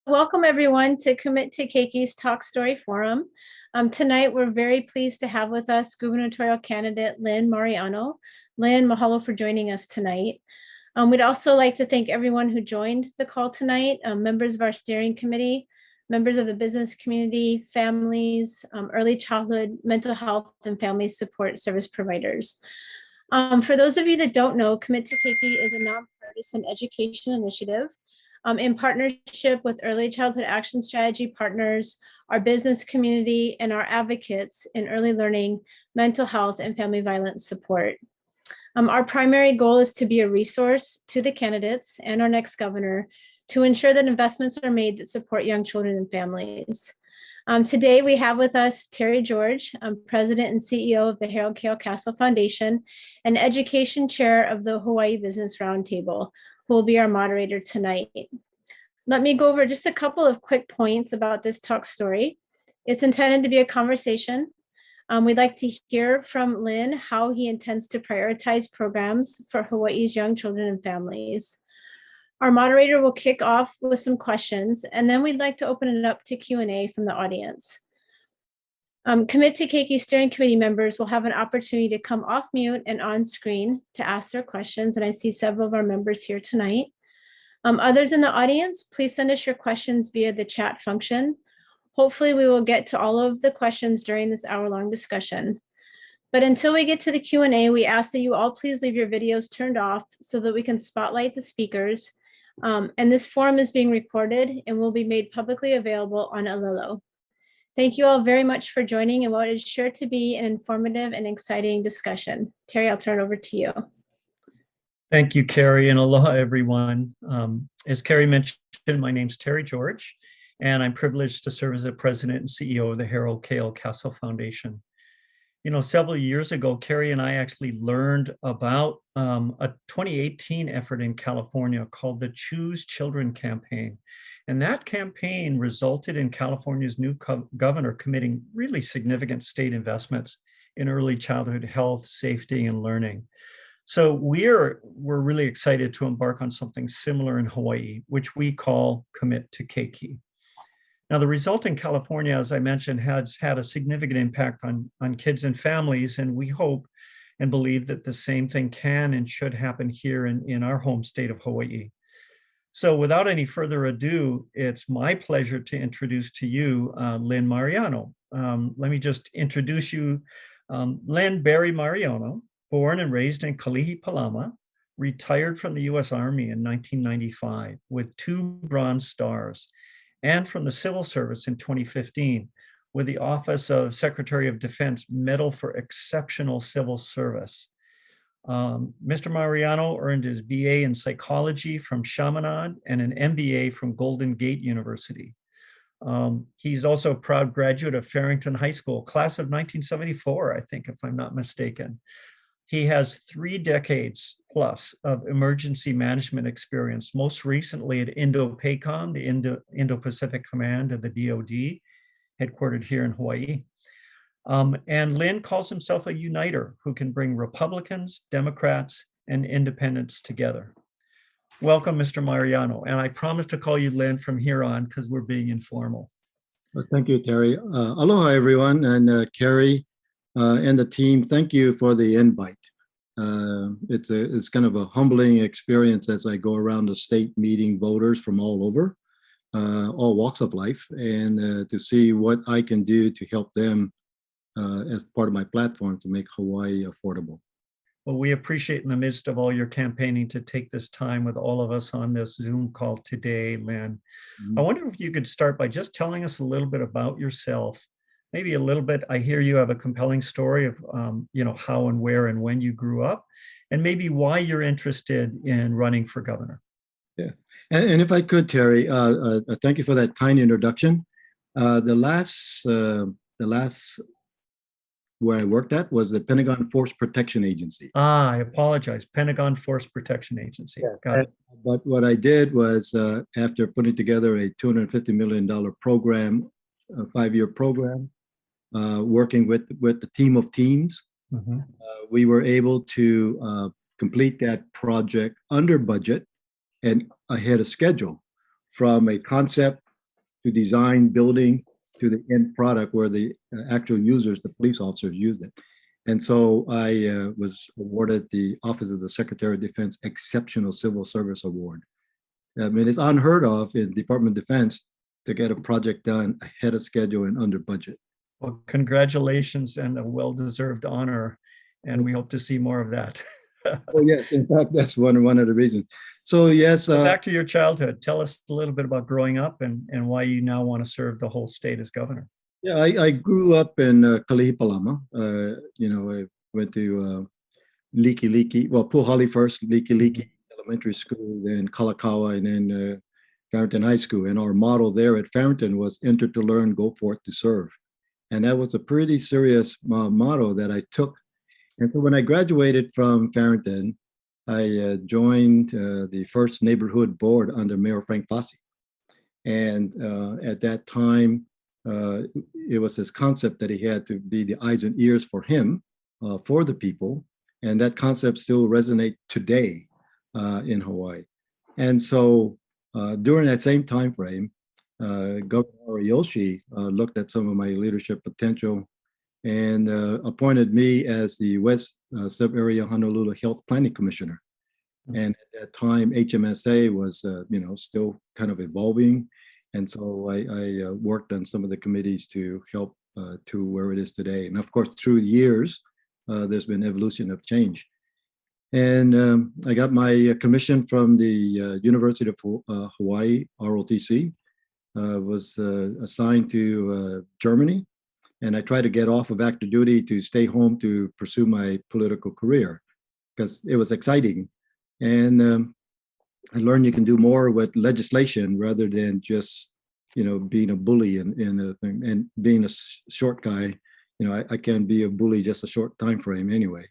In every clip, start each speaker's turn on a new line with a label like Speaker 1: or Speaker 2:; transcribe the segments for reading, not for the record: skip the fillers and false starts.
Speaker 1: Welcome everyone to Commit to Keiki's Talk Story Forum. Tonight, we're very pleased to have with us gubernatorial candidate Lynn Mariano. Lynn, mahalo for joining us tonight. We'd also like to thank everyone who joined the call tonight, members of our steering committee, members of the business community, families, early childhood, mental health, and family support service providers. For those of you that don't know, Commit to Keiki is a nonpartisan education initiative in partnership with Early Childhood Action Strategy partners, our business community, and our advocates in early learning, mental health, and family violence support. Our primary goal is to be a resource to the candidates and our next governor to ensure that investments are made that support young children and families. Today, we have with us Terry George, President and CEO of the Harold K. Castle Foundation and Education Chair of the Hawaii Business Roundtable, who will be our moderator tonight. Let me go over just a couple of quick points about this talk story. It's intended to be a conversation. We'd like to hear from Lynn how he intends to prioritize programs for Hawaii's young children and families. Our moderator will kick off with some questions, and then we'd like to open it up to Q&A from the audience. Commit to Keiki steering committee members will have an opportunity to come off mute and on screen to ask their questions, and I see several of our members here tonight. Others in the audience, please send us your questions via the chat function. Hopefully we will get to all of the questions during this hour-long discussion. But until we get to the Q&A, we ask that you all please leave your videos turned off so that we can spotlight the speakers. And this forum is being recorded and will be made publicly available on Alelo. Thank you all very much for joining in what is sure to be an informative and exciting discussion. Terry, I'll turn it over to you.
Speaker 2: Thank you, Carrie, and aloha, everyone. As Carrie mentioned, my name's Terry George, and I'm privileged to serve as the president and CEO of the Harold K. Castle Foundation. You know, several years ago, Carrie and I actually learned about a 2018 effort in California called the Choose Children campaign. And that campaign resulted in California's new governor committing really significant state investments in early childhood health, safety, and learning. So we're really excited to embark on something similar in Hawaii, which we call Commit to Keiki. Now, the result in California, as I mentioned, has had a significant impact on kids and families, and we hope and believe that the same thing can and should happen here in our home state of Hawaii. So without any further ado, it's my pleasure to introduce to you Lynn Mariano. Let me just introduce you. Lynn Barry Mariano, born and raised in Kalihi, Palama, retired from the U.S. Army in 1995 with 2 Bronze Stars, and from the Civil Service in 2015 with the Office of Secretary of Defense Medal for Exceptional Civil Service. Mr. Mariano earned his BA in psychology from Chaminade and an MBA from Golden Gate University. He's also a proud graduate of Farrington High School, class of 1974, I think, if I'm not mistaken. He has 3 decades plus of emergency management experience, most recently at Indo-PACOM, the Indo-Pacific Command of the DoD, headquartered here in Hawaii. And Lynn calls himself a uniter who can bring Republicans, Democrats, and independents together. Welcome, Mr. Mariano. And I promise to call you Lynn from here on because we're being informal.
Speaker 3: Well, thank you, Terry. Aloha, everyone. And Carrie and the team, thank you for the invite. It's kind of a humbling experience as I go around the state meeting voters from all over, all walks of life, and to see what I can do to help them as part of my platform to make Hawaii affordable.
Speaker 2: Well, we appreciate in the midst of all your campaigning to take this time with all of us on this Zoom call today, Lynn. I wonder if you could start by just telling us a little bit about yourself. Maybe a little bit, I hear you have a compelling story of how and where and when you grew up, and maybe why you're interested in running for governor.
Speaker 3: Yeah, and if I could, Terry, thank you for that kind introduction. The last where I worked at was the Pentagon Force Protection Agency.
Speaker 2: I apologize, Pentagon Force Protection Agency.
Speaker 3: Yeah.
Speaker 2: Got it.
Speaker 3: But what I did was, after putting together a $250 million program, a 5-year program, working with the team of teams, we were able to complete that project under budget and ahead of schedule, from a concept to design, building, to the end product where the actual users, the police officers, use it. And so I was awarded the Office of the Secretary of Defense Exceptional Civil Service Award. I mean, it's unheard of in Department of Defense to get a project done ahead of schedule and under budget.
Speaker 2: Well, congratulations and a well-deserved honor. And we hope to see more of that.
Speaker 3: Oh, yes. In fact, that's one of the reasons. So, yes.
Speaker 2: Back to your childhood. Tell us a little bit about growing up and why you now want to serve the whole state as governor.
Speaker 3: Yeah, I grew up in Kalihipalama. I went to Liki, well, Puhali first, Liki Elementary School, then Kalakaua, and then Farrington High School. And our motto there at Farrington was enter to learn, go forth to serve. And that was a pretty serious motto that I took. And so when I graduated from Farrington, I joined the first neighborhood board under Mayor Frank Fassi. And at that time, it was his concept that he had to be the eyes and ears for him, for the people. And that concept still resonates today in Hawaii. And so during that same time frame, Governor Ariyoshi looked at some of my leadership potential and appointed me as the West Sub-Area Honolulu Health Planning Commissioner. And at that time, HMSA was, still kind of evolving. And so I worked on some of the committees to help to where it is today. And of course, through years, there's been evolution of change. And I got my commission from the University of Hawaii, ROTC, was assigned to Germany. And I tried to get off of active duty to stay home to pursue my political career because it was exciting. And I learned you can do more with legislation rather than just, being a bully in a thing. And being a short guy, I can be a bully just a short time frame anyway.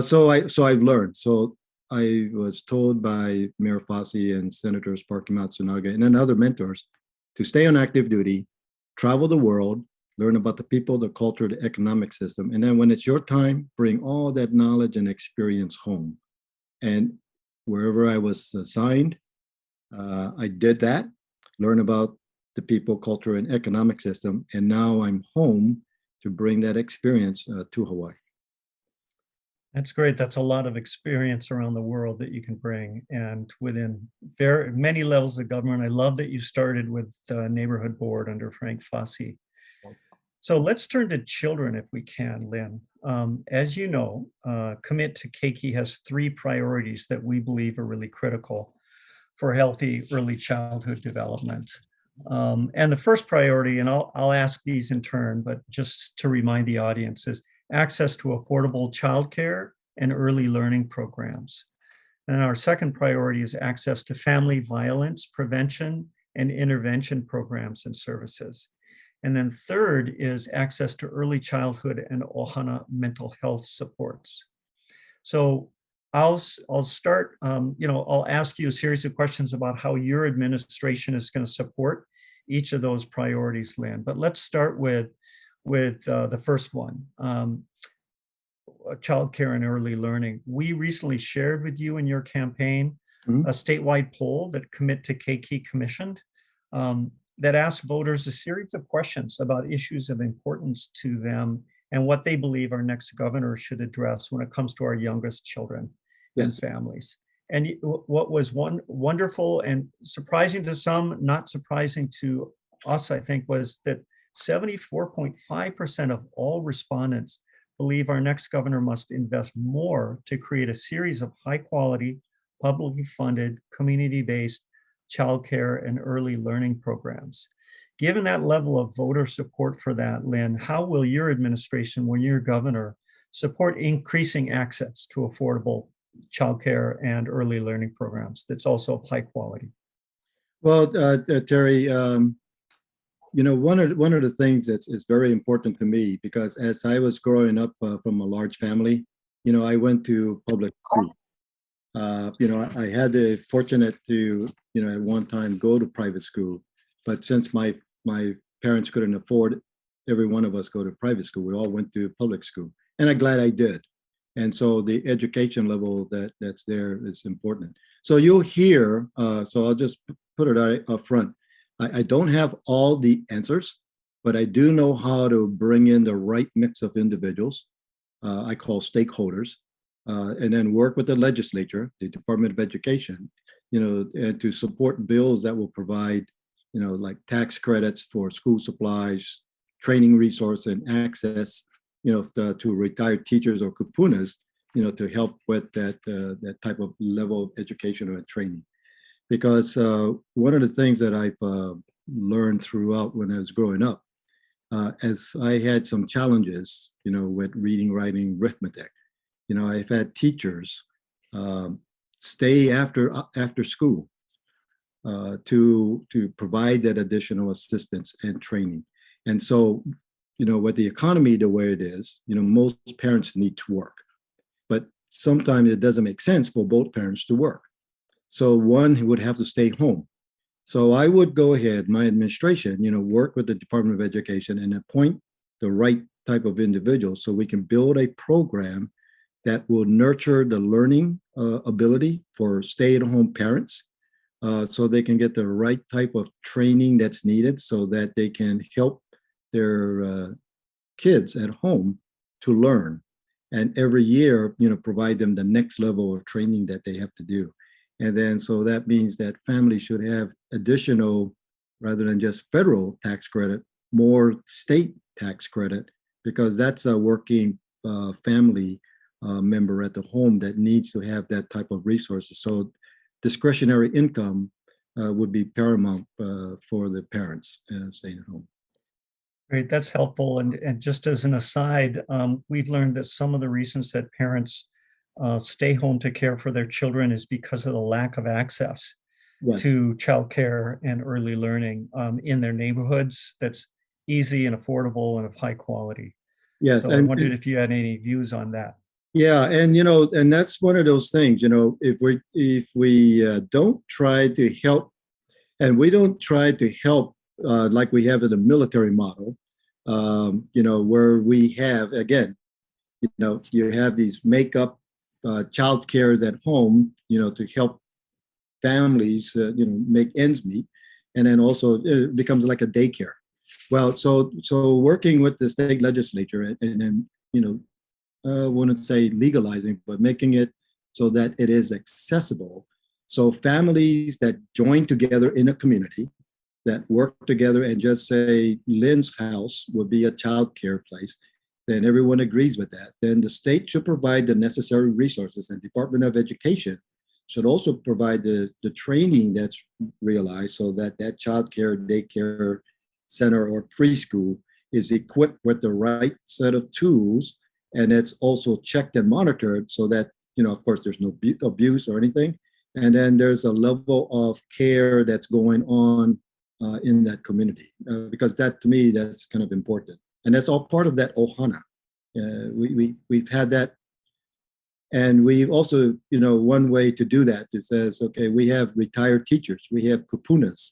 Speaker 3: So I've learned. So I was told by Mayor Fassi and Senators Sparky Matsunaga and then other mentors to stay on active duty, travel the world, learn about the people, the culture, the economic system. And then when it's your time, bring all that knowledge and experience home. And wherever I was assigned, I did that, learn about the people, culture, and economic system. And now I'm home to bring that experience to Hawaii.
Speaker 2: That's great. That's a lot of experience around the world that you can bring and within very many levels of government. I love that you started with the neighborhood board under Frank Fassi. So let's turn to children if we can, Lynn. As you know, Commit to Keiki has 3 priorities that we believe are really critical for healthy early childhood development. And the first priority, and I'll ask these in turn, but just to remind the audience, is access to affordable childcare and early learning programs. And our second priority is access to family violence prevention and intervention programs and services. And then third is access to early childhood and ohana mental health supports. So I'll start, I'll ask you a series of questions about how your administration is going to support each of those priorities, Lynn. But let's start with the first one, childcare and early learning. We recently shared with you in your campaign a statewide poll that Commit to Keiki commissioned that asked voters a series of questions about issues of importance to them and what they believe our next governor should address when it comes to our youngest children and families. And what was wonderful and surprising to some, not surprising to us, I think, was that 74.5% of all respondents believe our next governor must invest more to create a series of high quality, publicly funded, community-based childcare and early learning programs. Given that level of voter support for that, Lynn, how will your administration, when you're governor, support increasing access to affordable childcare and early learning programs that's also of high quality?
Speaker 3: Well, Terry, one of the things that's is very important to me, because as I was growing up from a large family, I went to public school. I had the fortunate to, at one time go to private school, but since my parents couldn't afford every one of us go to private school, we all went to public school, and I'm glad I did. And so the education level that's there is important. So you'll hear, so I'll just put it up front. I don't have all the answers, but I do know how to bring in the right mix of individuals. I call stakeholders, and then work with the legislature, the Department of Education, and to support bills that will provide, like tax credits for school supplies, training resource and access, to retired teachers or kupunas, to help with that type of level of education and training. Because one of the things that I've learned throughout when I was growing up, as I had some challenges, with reading, writing, arithmetic, I've had teachers stay after school to provide that additional assistance and training. And so, with the economy the way it is, most parents need to work, but sometimes it doesn't make sense for both parents to work. So one would have to stay home. So I would go ahead, my administration, work with the Department of Education and appoint the right type of individuals so we can build a program that will nurture the learning ability for stay-at-home parents, so they can get the right type of training that's needed so that they can help their kids at home to learn. And every year, provide them the next level of training that they have to do. And then, so that means that families should have additional, rather than just federal tax credit, more state tax credit, because that's a working family member at the home that needs to have that type of resources. So discretionary income would be paramount for the parents staying at home.
Speaker 2: Great, that's helpful. And just as an aside, we've learned that some of the reasons that parents stay home to care for their children is because of the lack of access
Speaker 3: Yes.
Speaker 2: to childcare and early learning in their neighborhoods that's easy and affordable and of high quality.
Speaker 3: Yes.
Speaker 2: So I wondered if you had any views on that.
Speaker 3: Yeah, and that's one of those things, if we don't try to help, and we don't try to help like we have in the military model, where we have, again, you have these make-up child cares at home, to help families, make ends meet, and then also it becomes like a daycare. Well, so working with the state legislature and then, I wouldn't say legalizing, but making it so that it is accessible. So families that join together in a community, that work together and just say Lynn's house would be a child care place, then everyone agrees with that. Then the state should provide the necessary resources, and Department of Education should also provide the training that's realized so that that child care, daycare center or preschool is equipped with the right set of tools, and it's also checked and monitored so that, of course, there's no abuse or anything. And then there's a level of care that's going on in that community, because that, to me, that's kind of important. And that's all part of that ohana. We've had that. And we also, one way to do that is says, okay, we have retired teachers, we have kupunas,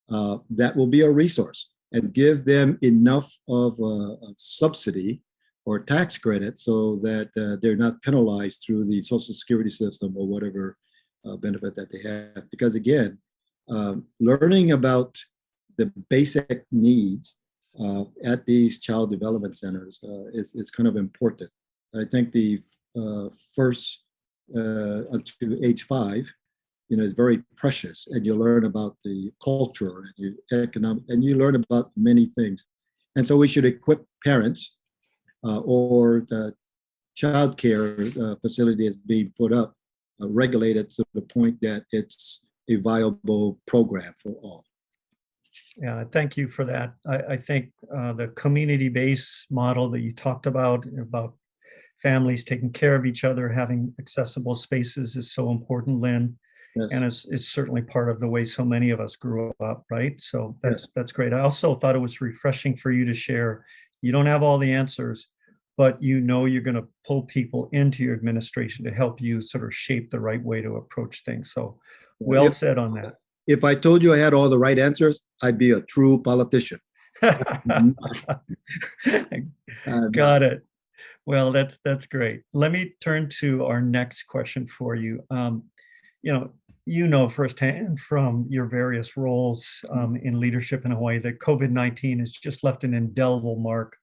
Speaker 3: that will be a resource, and give them enough of a subsidy or tax credit so that they're not penalized through the Social Security system or whatever benefit that they have. Because again, learning about the basic needs at these child development centers is kind of important. I think the first to age 5, is very precious, and you learn about the culture and your economic, and you learn about many things. And so we should equip parents or the child care facility is being put up, regulated to the point that it's a viable program for all.
Speaker 2: Yeah, thank you for that. I think the community-based model that you talked about families taking care of each other, having accessible spaces is so important, Lynn.
Speaker 3: Yes.
Speaker 2: And it's certainly part of the way so many of us grew up, right? So
Speaker 3: Yes.
Speaker 2: that's great. I also thought it was refreshing for you to share. You don't have all the answers, but you're going to pull people into your administration to help you sort of shape the right way to approach things. So well said on that.
Speaker 3: If I told you I had all the right answers, I'd be a true politician.
Speaker 2: Got it. Well, that's great. Let me turn to our next question for you. you know firsthand from your various roles in leadership in Hawaii that COVID-19 has just left an indelible mark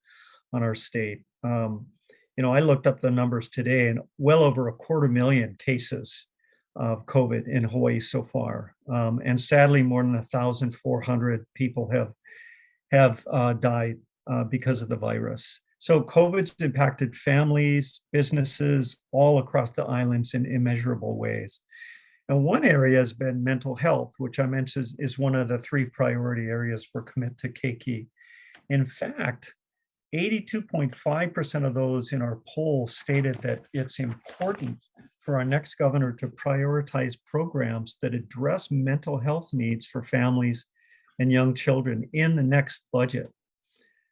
Speaker 2: on our state. I looked up the numbers today, and well over 250,000 cases of COVID in Hawaii so far. And sadly, more than 1,400 people have died because of the virus. So COVID's impacted families, businesses all across the islands in immeasurable ways. And one area has been mental health, which I mentioned is one of the 3 priority areas for Commit to Keiki. In fact, 82.5% of those in our poll stated that it's important for our next governor to prioritize programs that address mental health needs for families and young children in the next budget.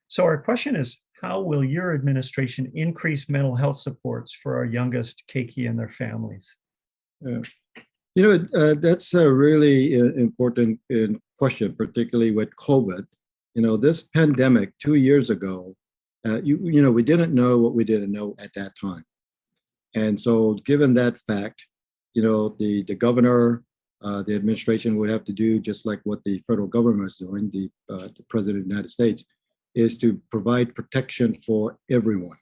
Speaker 2: So our question is, how will your administration increase mental health supports for our youngest Keiki and their families?
Speaker 3: That's a really important question, particularly with COVID. This pandemic 2 years ago, we didn't know what we didn't know at that time. And so given that fact, the governor, the administration would have to do just like what the federal government is doing, the president of the United States, is to provide protection for everyone.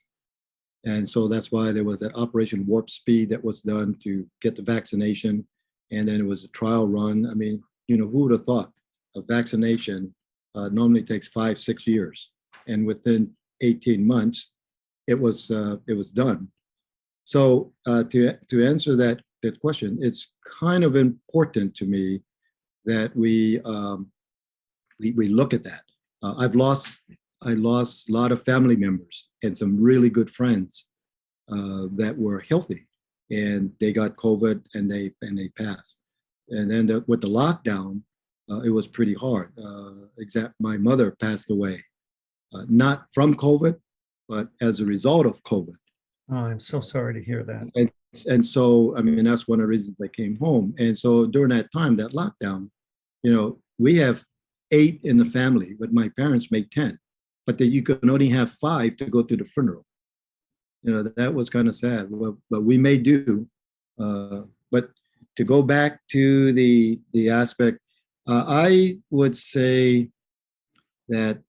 Speaker 3: And so that's why there was that Operation Warp Speed that was done to get the vaccination. And then it was a trial run. I mean, who would have thought a vaccination normally takes 5-6 years, and within 18 months, it was done. So to answer that question, it's kind of important to me that we look at that. I lost a lot of family members and some really good friends that were healthy, and they got COVID and they passed. And then with the lockdown, it was pretty hard. My mother passed away, not from COVID, but as a result of COVID.
Speaker 2: Oh, I'm so sorry to hear that.
Speaker 3: And so, I mean, that's one of the reasons I came home. And so during that time, that lockdown, we have 8 in the family, but my parents make 10. But then you can only have 5 to go to the funeral. That was kind of sad. But we may do. But to go back to the aspect, I would say that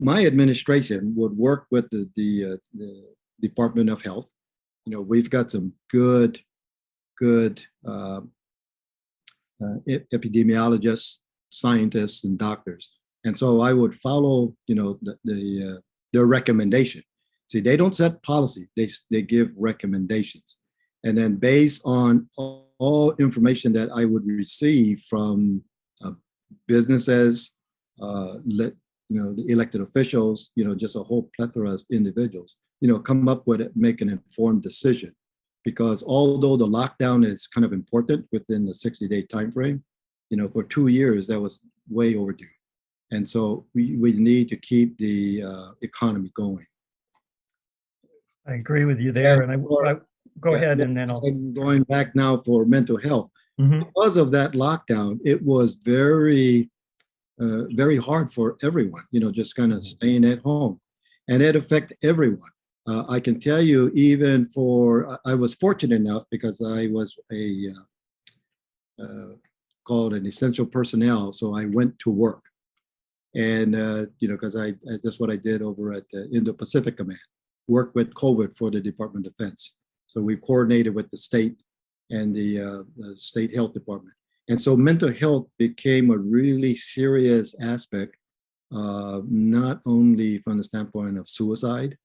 Speaker 3: my administration would work with the Department of Health. We've got some good epidemiologists, scientists, and doctors. And so I would follow, their recommendation. See, they don't set policy; they give recommendations, and then based on all information that I would receive from businesses, the elected officials, just a whole plethora of individuals, come up with it, make an informed decision. Because although the lockdown is kind of important within the 60-day time frame, for 2 years that was way overdue. And so we need to keep the economy going.
Speaker 2: I agree with you there. And I go ahead, and then I'll.
Speaker 3: I'm going back now for mental health.
Speaker 2: Mm-hmm.
Speaker 3: Because of that lockdown, it was very, very hard for everyone, just kind of staying at home. And it affected everyone. I can tell you, even I was fortunate enough because I was called an essential personnel. So I went to work. And, because that's what I did over at the Indo-Pacific Command, worked with COVID for the Department of Defense. So we coordinated with the state and the state health department. And so mental health became a really serious aspect, not only from the standpoint of suicide,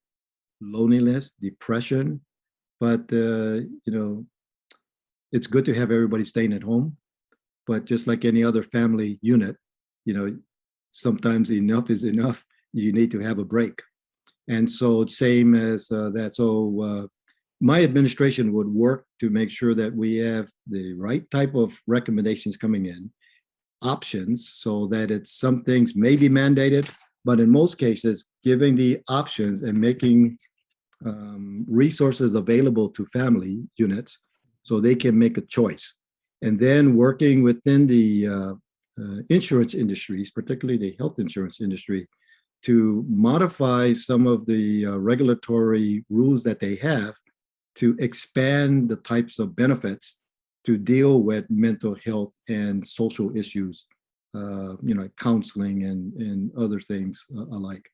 Speaker 3: loneliness, depression, but, it's good to have everybody staying at home. But just like any other family unit, sometimes enough is enough. You need to have a break. And so same as that. So my administration would work to make sure that we have the right type of recommendations coming in, options, so that it's some things may be mandated, but in most cases, giving the options and making resources available to family units so they can make a choice. And then working within the insurance industries, particularly the health insurance industry, to modify some of the regulatory rules that they have to expand the types of benefits to deal with mental health and social issues, like counseling and other things alike.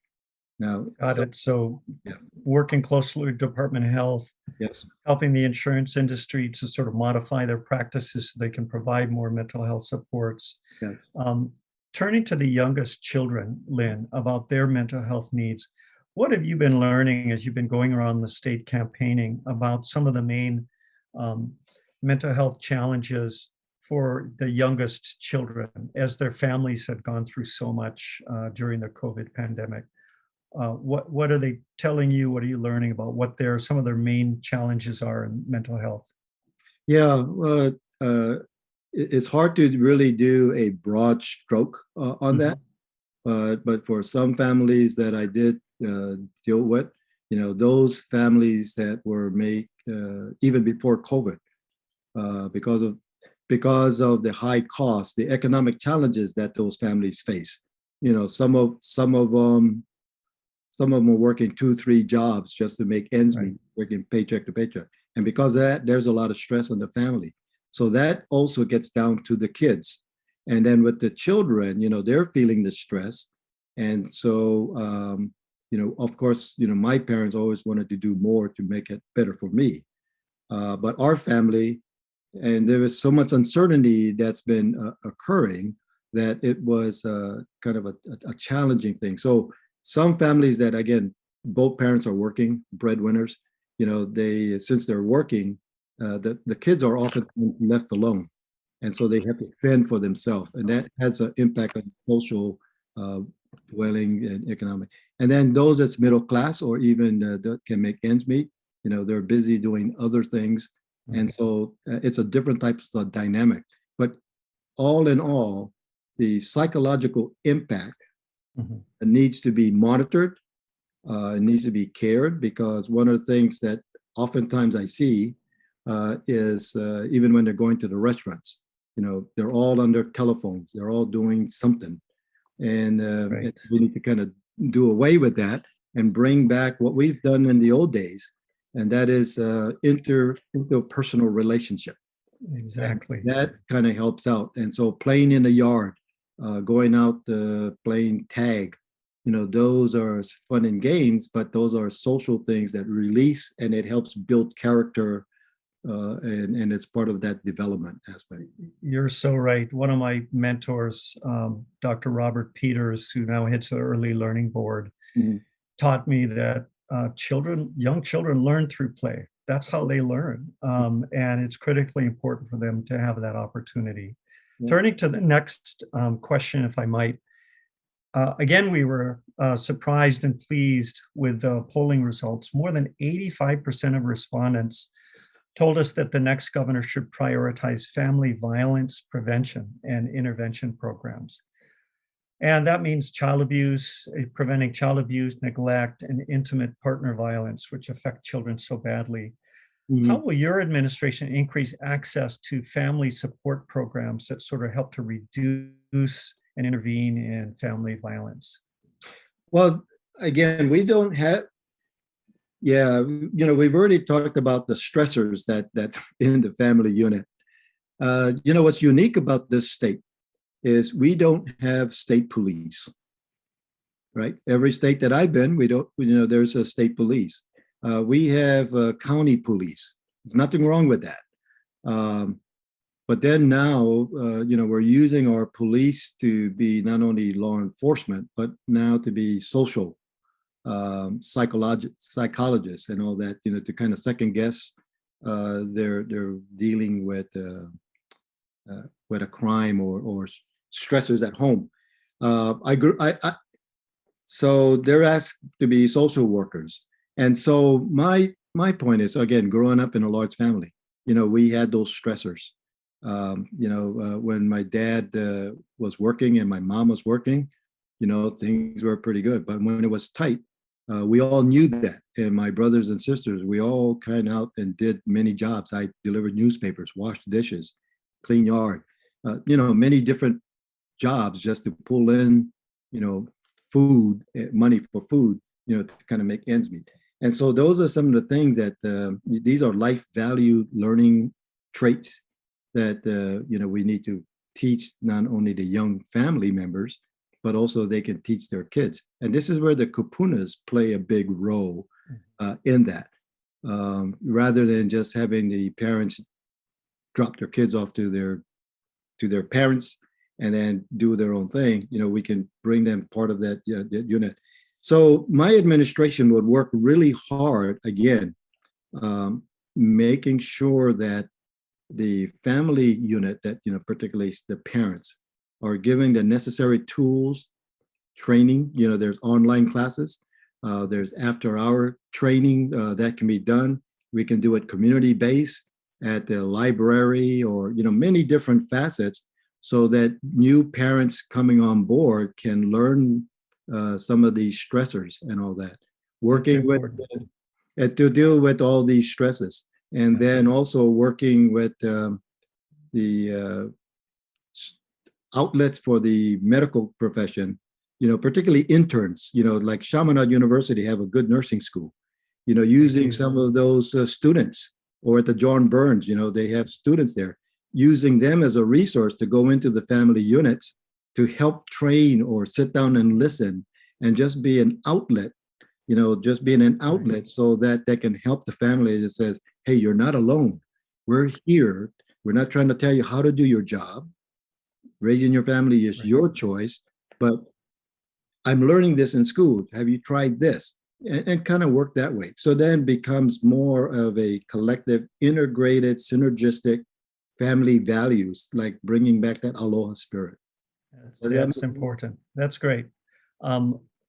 Speaker 3: Now,
Speaker 2: Got it. So
Speaker 3: yeah,
Speaker 2: working closely with Department of Health,
Speaker 3: yes,
Speaker 2: helping the insurance industry to sort of modify their practices so they can provide more mental health supports.
Speaker 3: yes.
Speaker 2: Um, Turning to the youngest children, Lynn, about their mental health needs, what have you been learning as you've been going around the state campaigning about some of the main um, mental health challenges for the youngest children as their families have gone through so much during the COVID pandemic? What are they telling you? What are you learning about what some of their main challenges are in mental health?
Speaker 3: Yeah, it's hard to really do a broad stroke on that. But for some families that I did deal with, those families that were made even before COVID, because of the high cost, the economic challenges that those families face. Some of them are working 2, 3 jobs just to make ends meet, working paycheck to paycheck. And because of that, there's a lot of stress on the family. So that also gets down to the kids. And then with the children, they're feeling the stress. And so, of course, my parents always wanted to do more to make it better for me. But our family, and there was so much uncertainty that's been occurring that it was kind of a challenging thing. So some families that, again, both parents are working, breadwinners, they, since they're working, the kids are often left alone. And so they have to fend for themselves. And that has an impact on social dwelling and economic. And then those that's middle class or even that can make ends meet, they're busy doing other things. And so it's a different type of dynamic. But all in all, the psychological impact needs to be monitored. It needs to be cared, because one of the things that oftentimes I see is even when they're going to the restaurants, they're all on their telephones, they're all doing something. And we need to kind of do away with that and bring back what we've done in the old days, and that is interpersonal relationship.
Speaker 2: Exactly.
Speaker 3: And that kind of helps out. And so playing in the yard, going out playing tag, those are fun and games, but those are social things that release, and it helps build character, and it's part of that development aspect.
Speaker 2: You're so right. One of my mentors, Dr. Robert Peters, who now heads the Early Learning Board, taught me that young children learn through play. That's how they learn. And it's critically important for them to have that opportunity. Turning to the next question, if I might. Again, we were surprised and pleased with the polling results. More than 85% of respondents told us that the next governor should prioritize family violence prevention and intervention programs. And that means child abuse, preventing child abuse, neglect, and intimate partner violence, which affect children so badly. How will your administration increase access to family support programs that sort of help to reduce and intervene in family violence?
Speaker 3: Well, again, we don't have, we've already talked about the stressors that's in the family unit. What's unique about this state is we don't have state police, right? Every state that I've been, we don't, there's a state police. We have county police. There's nothing wrong with that. But then now, we're using our police to be not only law enforcement, but now to be social psychologists and all that, to kind of second guess they're dealing with a crime or stressors at home. So they're asked to be social workers. And so my point is, again, growing up in a large family, we had those stressors. When my dad was working and my mom was working, things were pretty good. But when it was tight, we all knew that. And my brothers and sisters, we all kind of out and did many jobs. I delivered newspapers, washed dishes, clean yard, many different jobs just to pull in, food, money for food, to kind of make ends meet. And so those are some of the things that these are life value learning traits that, we need to teach not only the young family members, but also they can teach their kids. And this is where the kupunas play a big role in that. Rather than just having the parents drop their kids off to their parents and then do their own thing, we can bring them part of that unit. So my administration would work really hard, again, making sure that the family unit, that, particularly the parents, are giving the necessary tools, training. There's online classes, there's after-hour training that can be done. We can do it community-based at the library, or many different facets, so that new parents coming on board can learn some of these stressors and all that. Working with to deal with all these stresses, and then also working with the outlets for the medical profession, particularly interns, like Chaminade University have a good nursing school, using some of those students, or at the John Burns, they have students there, using them as a resource to go into the family units to help train or sit down and listen and just be an outlet, just being an outlet, so that they can help the family. It says, hey, you're not alone. We're here. We're not trying to tell you how to do your job. Raising your family is your choice, but I'm learning this in school. Have you tried this? And kind of work that way. So then becomes more of a collective, integrated, synergistic family values, like bringing back that aloha spirit.
Speaker 2: That's important. That's great.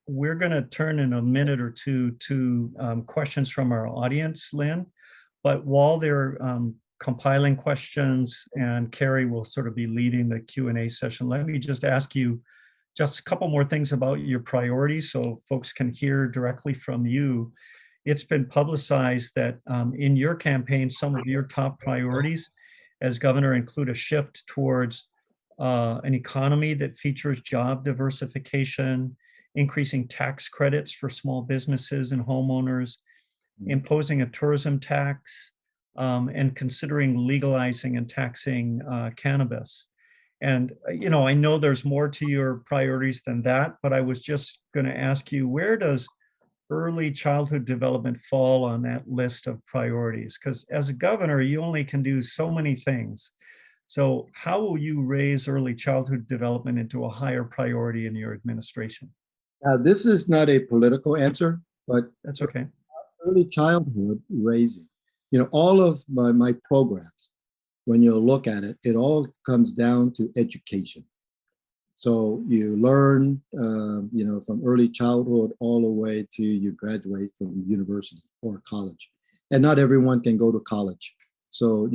Speaker 2: We're going to turn in a minute or two to questions from our audience, Lynn. But while they're compiling questions, and Carrie will sort of be leading the Q&A session, let me just ask you just a couple more things about your priorities so folks can hear directly from you. It's been publicized that in your campaign, some of your top priorities as governor include a shift towards an economy that features job diversification, increasing tax credits for small businesses and homeowners, imposing a tourism tax, and considering legalizing and taxing cannabis. And, I know there's more to your priorities than that, but I was just going to ask you, where does early childhood development fall on that list of priorities? Because as a governor, you only can do so many things. So how will you raise early childhood development into a higher priority in your administration?
Speaker 3: This is not a political answer, but
Speaker 2: that's okay.
Speaker 3: Early childhood raising, all of my programs, when you look at it, it all comes down to education. So you learn, from early childhood all the way to you graduate from university or college. And not everyone can go to college. So,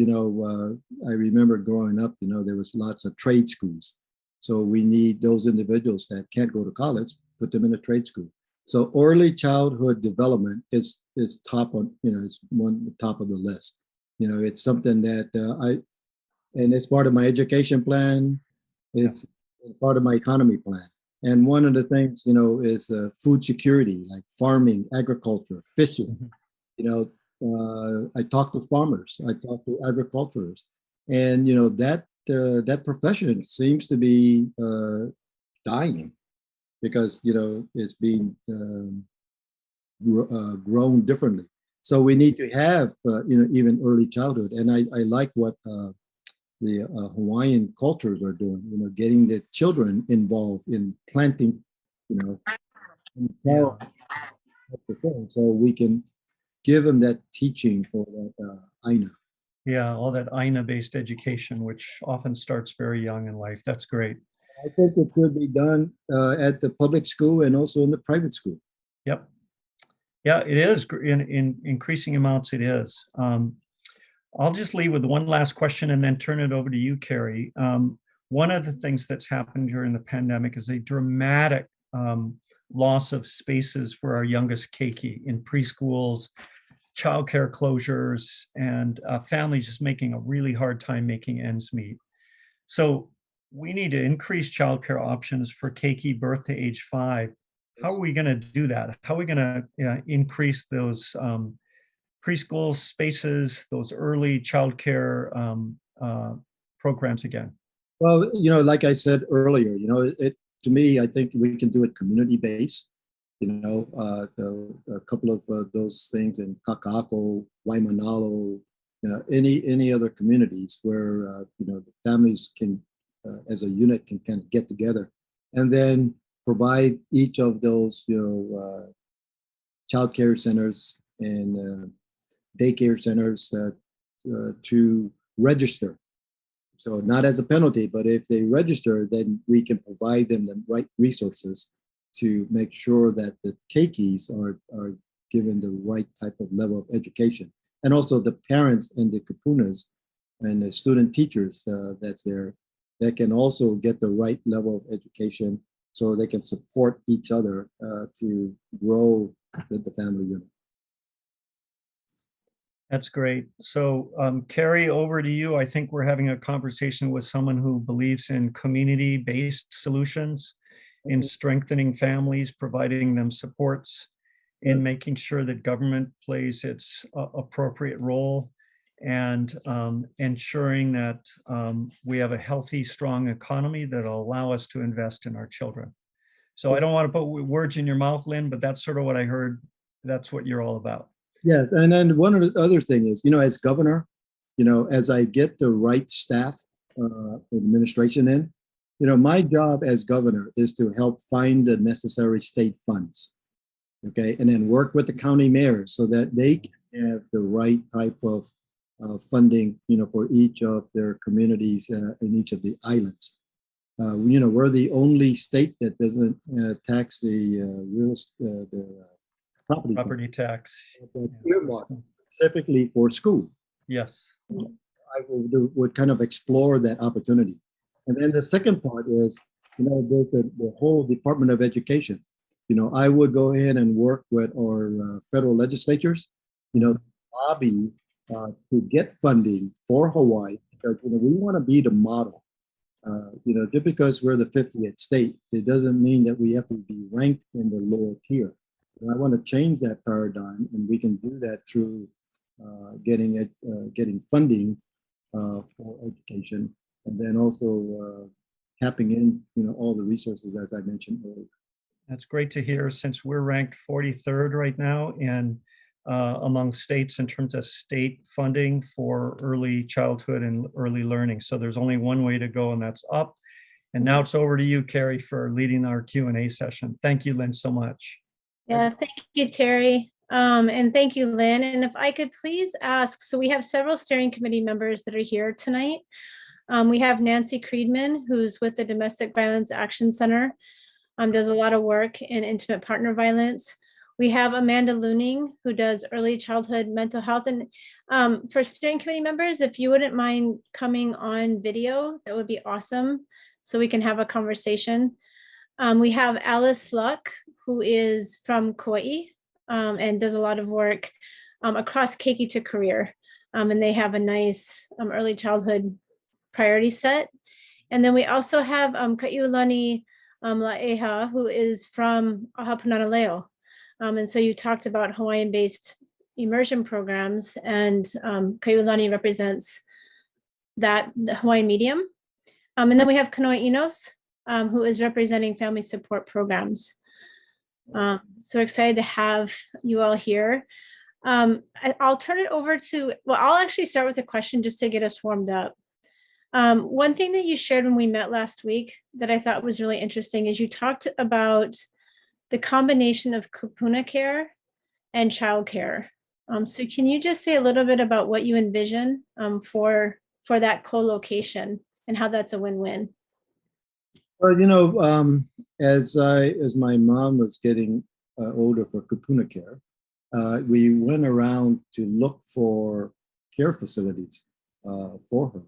Speaker 3: I remember growing up, there was lots of trade schools. So we need those individuals that can't go to college, put them in a trade school. So early childhood development is top on, it's top of the list. It's something that and it's part of my education plan. It's part of my economy plan. And one of the things, is food security, like farming, agriculture, fishing. I talk to farmers, I talk to agriculturists, and that profession seems to be dying because it's being grown differently. So we need to have even early childhood, and I like what the Hawaiian cultures are doing. Getting the children involved in planting, so we can give them that teaching for that Aina.
Speaker 2: Yeah, all that Aina-based education, which often starts very young in life. That's great.
Speaker 3: I think it should be done at the public school and also in the private school.
Speaker 2: Yep. Yeah, it is. In increasing amounts, it is. I'll just leave with one last question and then turn it over to you, Carrie. One of the things that's happened during the pandemic is a dramatic loss of spaces for our youngest Keiki in preschools, childcare closures, and families just making a really hard time making ends meet. So we need to increase childcare options for Keiki birth to age 5. How are we going to do that? How are we going to increase those preschool spaces, those early childcare programs again?
Speaker 3: Well, like I said earlier, to me, I think we can do it community-based. A couple of those things in Kaka'ako, Waimanalo, any other communities where the families can, as a unit, can kind of get together, and then provide each of those child care centers and daycare centers to register. So not as a penalty, but if they register, then we can provide them the right resources to make sure that the Keikis are given the right type of level of education. And also the parents and the kupunas and the student teachers that's there, that can also get the right level of education so they can support each other to grow the family unit.
Speaker 2: That's great. So Carrie, over to you. I think we're having a conversation with someone who believes in community-based solutions, in strengthening families, providing them supports, in making sure that government plays its appropriate role, and ensuring that we have a healthy, strong economy that will allow us to invest in our children. So I don't want to put words in your mouth, Lynn, but that's sort of what I heard. That's what you're all about.
Speaker 3: Yes, and then one of the other thing is, as governor, as I get the right staff, administration in, my job as governor is to help find the necessary state funds, okay, and then work with the county mayors so that they can have the right type of funding, for each of their communities in each of the islands. We're the only state that doesn't tax the property
Speaker 2: tax.
Speaker 3: Earmarked specifically for school.
Speaker 2: Yes.
Speaker 3: I would kind of explore that opportunity. And then the second part is, there's the whole Department of Education. I would go ahead and work with our federal legislatures, lobby to get funding for Hawaii, because we want to be the model. Just because we're the 50th state, it doesn't mean that we have to be ranked in the lower tier. And I want to change that paradigm, and we can do that through getting funding for education, and then also tapping in, all the resources as I mentioned earlier.
Speaker 2: That's great to hear, since we're ranked 43rd right now in among states in terms of state funding for early childhood and early learning. So there's only one way to go, and that's up. And now it's over to you, Carrie, for leading our Q&A session. Thank you, Lynn, so much.
Speaker 1: Yeah, thank you, Terry. And thank you, Lynn. And if I could please ask, so we have several steering committee members that are here tonight. We have Nancy Creedman, who's with the Domestic Violence Action Center, does a lot of work in intimate partner violence. We have Amanda Looning, who does early childhood mental health. And for steering committee members, if you wouldn't mind coming on video, that would be awesome, so we can have a conversation. We have Alice Luck, who is from Kauai and does a lot of work across Keiki to career. And they have a nice early childhood priority set. And then we also have Kaiulani Laeha, who is from Ahapunanaleo. And so you talked about Hawaiian-based immersion programs, and Kaiulani represents the Hawaiian medium. And then we have Kanoa Enos, who is representing family support programs. So excited to have you all here. I'll turn it over to, I'll actually start with a question just to get us warmed up. One thing that you shared when we met last week that I thought was really interesting is you talked about the combination of kupuna care and childcare. So can you just say a little bit about what you envision for that co-location and how that's a win-win?
Speaker 3: Well, as my mom was getting older for kupuna care, we went around to look for care facilities for her.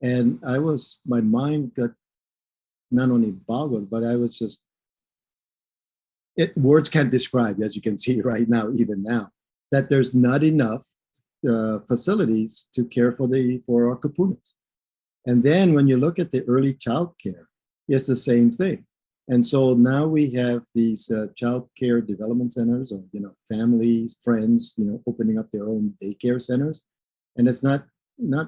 Speaker 3: And my mind got not only boggled, but I was just, words can't describe, as you can see right now, even now, that there's not enough facilities to care for our kupunas. And then when you look at the early child care, it's the same thing. And so now we have these child care development centers, or families, friends, opening up their own daycare centers, and it's not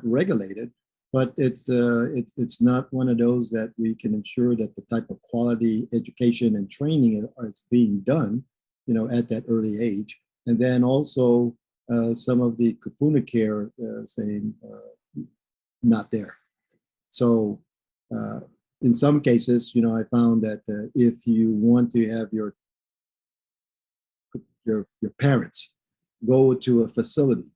Speaker 3: regulated. but it's not one of those that we can ensure that the type of quality education and training is being done, at that early age. And then also some of the kupuna care saying not there. So in some cases, I found that if you want to have your parents go to a facility,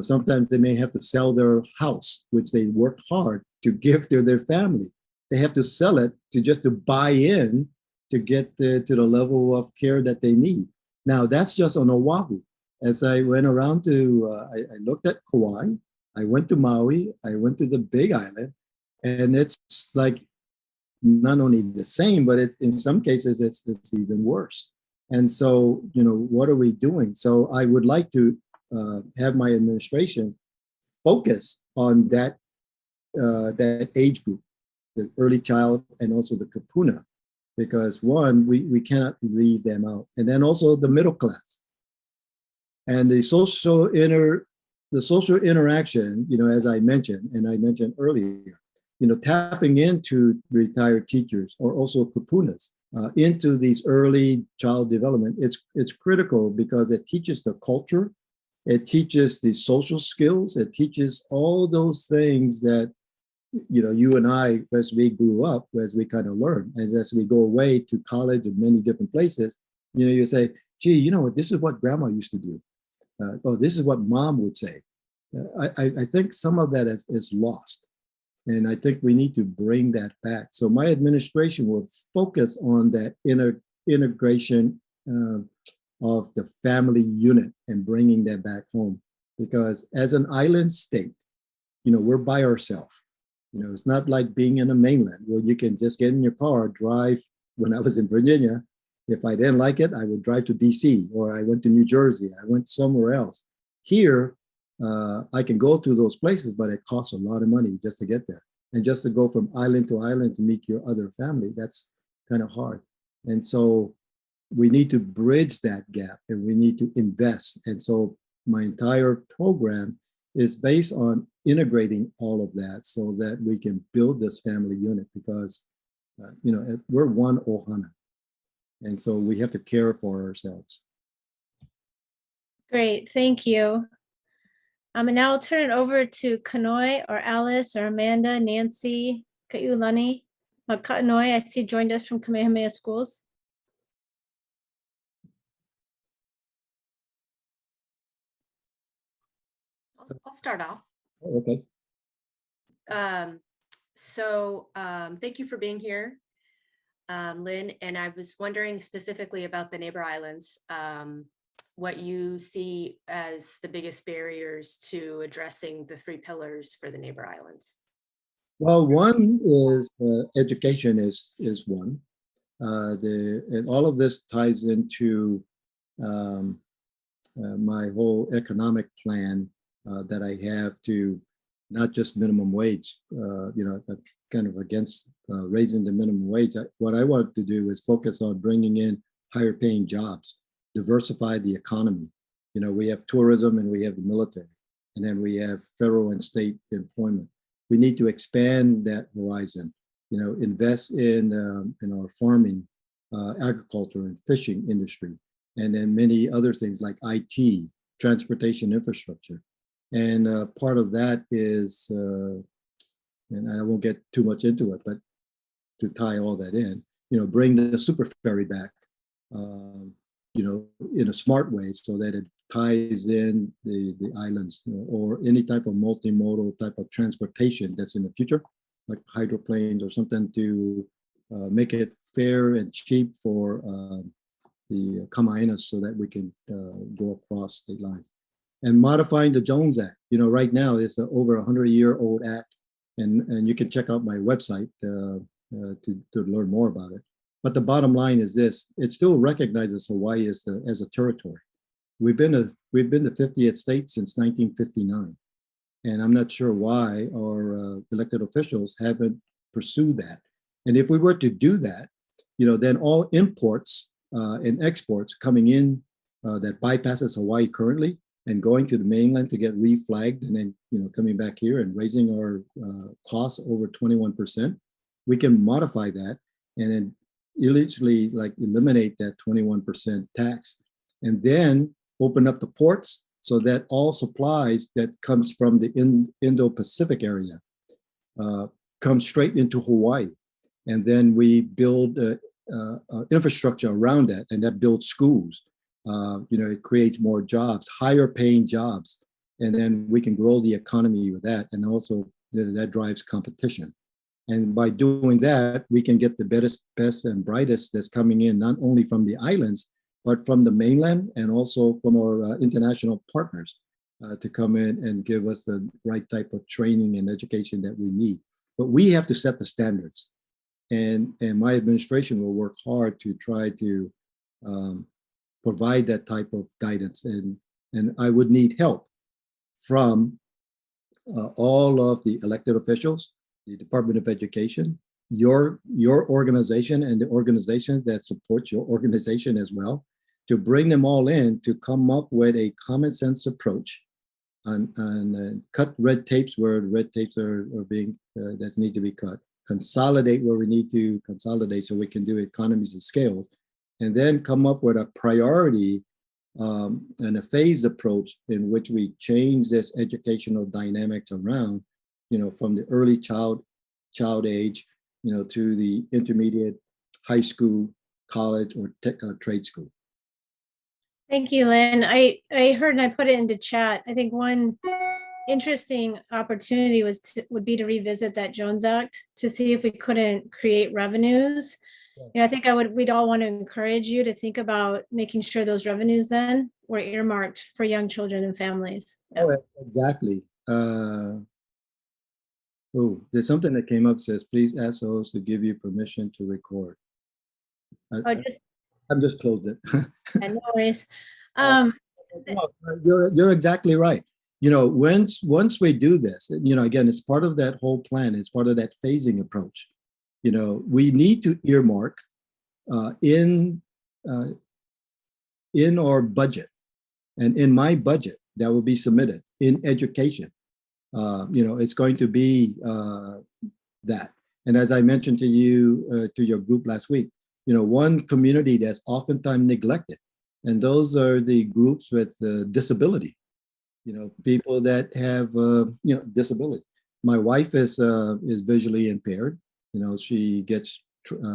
Speaker 3: sometimes they may have to sell their house, which they worked hard to give to their family. They have to sell it to buy in to get to the level of care that they need. Now, that's just on Oahu. As I went around I looked at Kauai, I went to Maui, I went to the Big Island, and it's like not only the same, but in some cases, it's even worse. And so, what are we doing? So I would like to have my administration focus on that age group, the early child and also the kupuna, because one, we cannot leave them out. And then also the middle class and the social interaction, as I mentioned, and I mentioned earlier, tapping into retired teachers or also kupunas into these early child development. It's critical because it teaches the culture, it teaches the social skills, it teaches all those things that you and I, as we grew up, as we kind of learn, and as we go away to college and many different places, you say, gee, this is what grandma used to do. This is what mom would say. I think some of that is lost. And I think we need to bring that back. So my administration will focus on that integration of the family unit and bringing that back home. Because as an island state, we're by ourselves. It's not like being in the mainland where you can just get in your car, drive. When I was in Virginia, if I didn't like it, I would drive to DC, or I went to New Jersey, I went somewhere else. Here, I can go to those places, but it costs a lot of money just to get there. And just to go from island to island to meet your other family, that's kind of hard. And so we need to bridge that gap and we need to invest. And so my entire program is based on integrating all of that so that we can build this family unit because, we're one ohana. And so we have to care for ourselves.
Speaker 1: Great, thank you. And now I'll turn it over to Kanoi or Alice or Amanda, Nancy, Kaiulani. Kanoi, I see joined us from Kamehameha Schools.
Speaker 4: I'll start off.
Speaker 3: Okay.
Speaker 4: Thank you for being here, Lynn. And I was wondering specifically about the neighbor islands, what you see as the biggest barriers to addressing the 3 pillars for the neighbor islands.
Speaker 3: Well, one is education is one. And all of this ties into my whole economic plan that I have to not just minimum wage, that's kind of against raising the minimum wage. What I want to do is focus on bringing in higher paying jobs, diversify the economy. We have tourism and we have the military, and then we have federal and state employment. We need to expand that horizon, invest in our farming, agriculture and fishing industry, and then many other things like IT, transportation infrastructure. And part of that is, and I won't get too much into it, but to tie all that in, bring the super ferry back, in a smart way so that it ties in the islands, or any type of multimodal type of transportation that's in the future, like hydroplanes or something to make it fair and cheap for the kamainas so that we can go across state lines. And modifying the Jones Act. Right now it's an over 100-year-old act, and you can check out my website to learn more about it. But the bottom line is this: it still recognizes Hawaii as a territory. We've been the 50th state since 1959, and I'm not sure why our elected officials haven't pursued that. And if we were to do that, then all imports and exports coming in that bypasses Hawaii currently and going to the mainland to get reflagged, and then coming back here and raising our costs over 21%, we can modify that and then literally like eliminate that 21% tax, and then open up the ports so that all supplies that comes from the Indo-Pacific area come straight into Hawaii. And then we build infrastructure around that, and that builds schools. It creates more jobs, higher paying jobs, and then we can grow the economy with that. And also that drives competition. And by doing that, we can get the best and brightest that's coming in, not only from the islands, but from the mainland and also from our international partners to come in and give us the right type of training and education that we need. But we have to set the standards. And my administration will work hard to try to provide that type of guidance. And I would need help from all of the elected officials, the Department of Education, your organization, and the organizations that support your organization as well, to bring them all in to come up with a common sense approach and cut red tapes where red tapes are being that need to be cut, consolidate where we need to consolidate so we can do economies of scale, and then come up with a priority and a phased approach in which we change this educational dynamics around, from the early child age, through the intermediate, high school, college, or trade school.
Speaker 1: Thank you, Lynn. I heard, and I put it into chat. I think one interesting opportunity would be to revisit that Jones Act to see if we couldn't create revenues. I think we'd all want to encourage you to think about making sure those revenues then were earmarked for young children and families.
Speaker 3: Yeah. Oh, exactly. There's something that came up, says, please ask those to give you permission to record. I'm just closed it.
Speaker 1: No worries.
Speaker 3: No, you're exactly right. Once we do this, again, it's part of that whole plan. It's part of that phasing approach. We need to earmark in our budget, and in my budget that will be submitted in education. It's going to be that. And as I mentioned to you, to your group last week, one community that's oftentimes neglected, and those are the groups with disability, people that have, disability. My wife is visually impaired. She gets,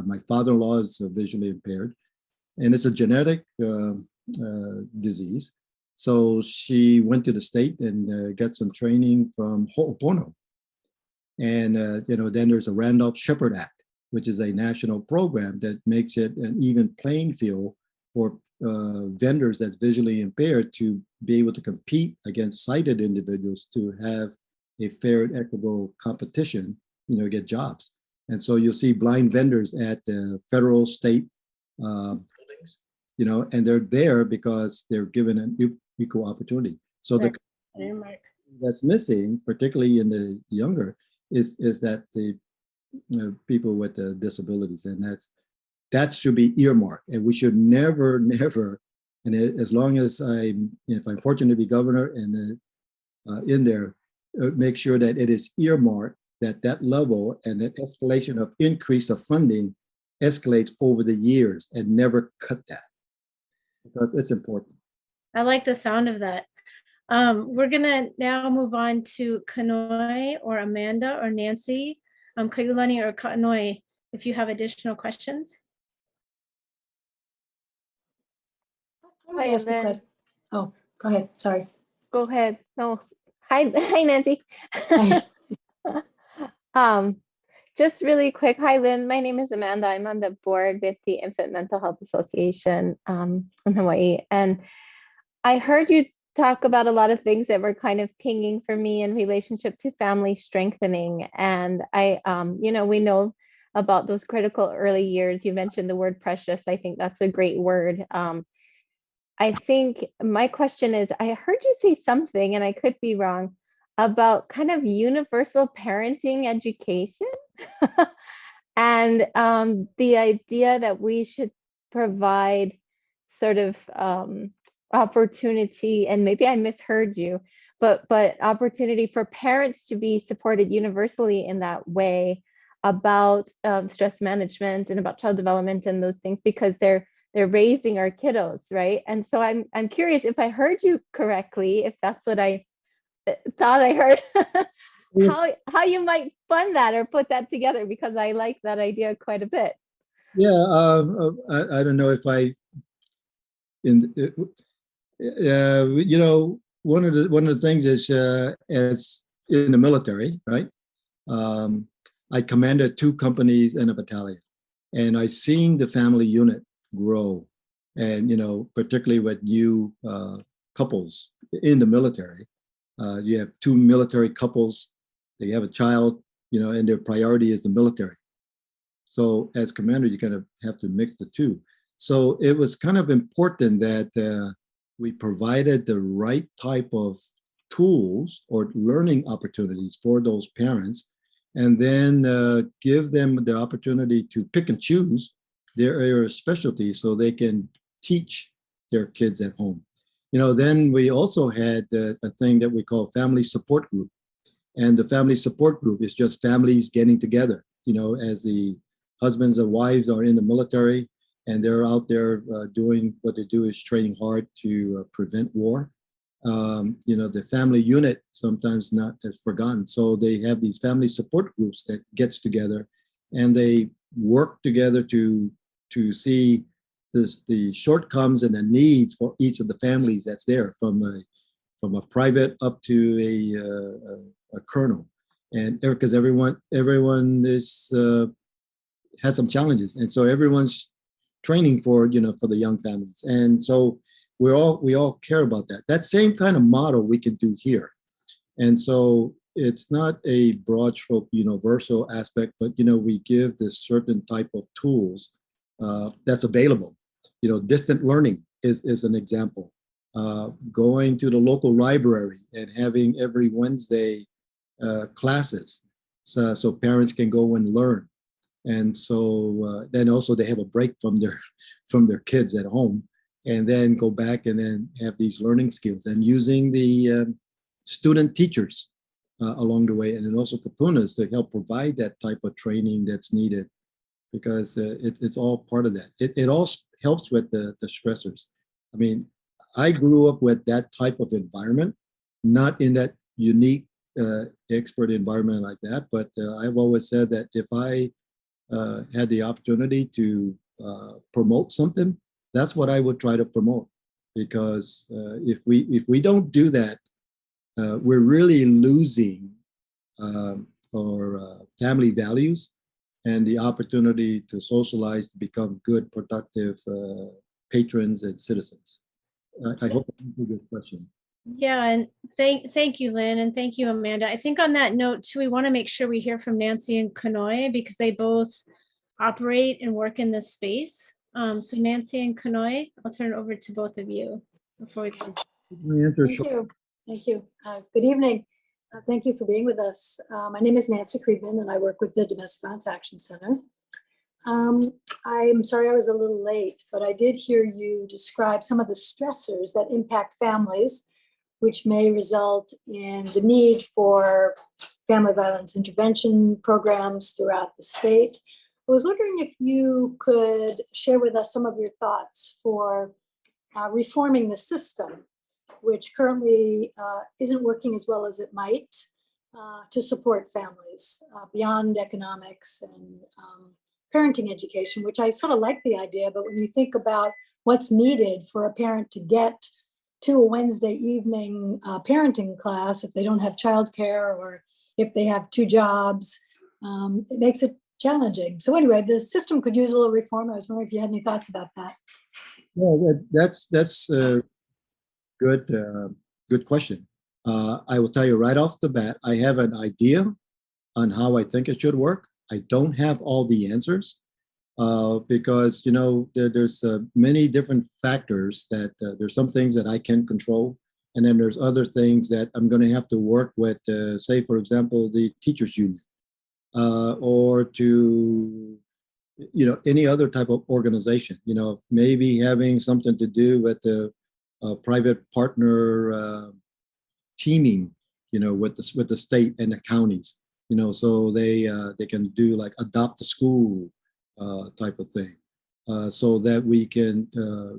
Speaker 3: my father-in-law is visually impaired, and it's a genetic disease. So she went to the state and got some training from Ho'opono. And, then there's a Randolph-Shepard Act, which is a national program that makes it an even playing field for vendors that's visually impaired to be able to compete against sighted individuals to have a fair and equitable competition, get jobs. And so you'll see blind vendors at the federal, state buildings, and they're there because they're given an equal opportunity. So the that's missing, particularly in the younger, is that the people with the disabilities, and that should be earmarked, and we should never, and as long as if I'm fortunate to be governor and in there, make sure that it is earmarked, that level and that escalation of increase of funding escalates over the years, and never cut that, because it's important.
Speaker 1: I like the sound of that. We're gonna now move on to Kanoi or Amanda or Nancy, Kaiulani or Kanoi, if you have additional questions.
Speaker 5: Hi, Lynn.
Speaker 6: Oh, go ahead. Sorry.
Speaker 5: Go ahead. No. Hi, Nancy.
Speaker 6: Hi.
Speaker 5: Just really quick. Hi, Lynn. My name is Amanda. I'm on the board with the Infant Mental Health Association in Hawaii. And I heard you talk about a lot of things that were kind of pinging for me in relationship to family strengthening. And we know about those critical early years. You mentioned the word precious. I think that's a great word. I think my question is, I heard you say something, and I could be wrong, about kind of universal parenting education and the idea that we should provide sort of opportunity, and maybe I misheard you, but opportunity for parents to be supported universally in that way about stress management and about child development and those things, because they're raising our kiddos, right? And so I'm curious if I heard you correctly, if that's what I thought I heard, how you might fund that or put that together, because I like that idea quite a bit.
Speaker 3: Yeah, I don't know if I in you know, one of the things is as in the military, right? I commanded 2 companies and a battalion, and I seen the family unit grow, and you know, particularly with new couples in the military. You have 2 military couples, they have a child, you know, and their priority is the military. So as commander, you kind of have to mix the two. So it was kind of important that we provided the right type of tools or learning opportunities for those parents, and then give them the opportunity to pick and choose their area of specialty so they can teach their kids at home. You know, then we also had a thing that we call family support group. And the family support group is just families getting together, you know, as the husbands and wives are in the military and they're out there doing what they do is training hard to prevent war. You know, the family unit sometimes not as forgotten. So they have these family support groups that gets together and they work together to see the shortcomings and the needs for each of the families that's there, from a private up to a colonel, and because everyone is has some challenges, and so everyone's training for, you know, for the young families, and so we all care about that. That same kind of model we can do here, and so it's not a broad stroke universal aspect, but you know, we give this certain type of tools that's available. You know, distant learning is an example. Going to the local library and having every Wednesday classes, so parents can go and learn. And so then also they have a break from their kids at home, and then go back and then have these learning skills and using the student teachers along the way, and then also kapunas to help provide that type of training that's needed, because it's all part of that. It all helps with the stressors. I mean, I grew up with that type of environment, not in that unique expert environment like that, but I've always said that if I had the opportunity to promote something, that's what I would try to promote, because if we don't do that, we're really losing our family values and the opportunity to socialize, to become good, productive patrons and citizens. I hope that's a good question.
Speaker 1: Yeah, and thank you, Lynn, and thank you, Amanda. I think on that note too, we want to make sure we hear from Nancy and Kanoi, because they both operate and work in this space. So Nancy and Kanoi, I'll turn it over to both of you before we close.
Speaker 6: Thank you. Thank you. Good evening. Thank you for being with us. My name is Nancy Friedman, and I work with the Domestic Violence Action Center. I'm sorry I was a little late, but I did hear you describe some of the stressors that impact families, which may result in the need for family violence intervention programs throughout the state. I was wondering if you could share with us some of your thoughts for reforming the system, which currently isn't working as well as it might, to support families beyond economics and parenting education, which I sort of like the idea, but when you think about what's needed for a parent to get to a Wednesday evening parenting class, if they don't have childcare or if they have 2 jobs, it makes it challenging. So anyway, the system could use a little reform. I was wondering if you had any thoughts about that.
Speaker 3: Well, that's a good question. I will tell you right off the bat, I have an idea on how I think it should work. I don't have all the answers because, you know, there's many different factors that there's some things that I can control. And then there's other things that I'm going to have to work with, say, for example, the teachers union or to, you know, any other type of organization, you know, maybe having something to do with the private partner teaming, with the state and the counties, so they can do like adopt a school type of thing, so that we can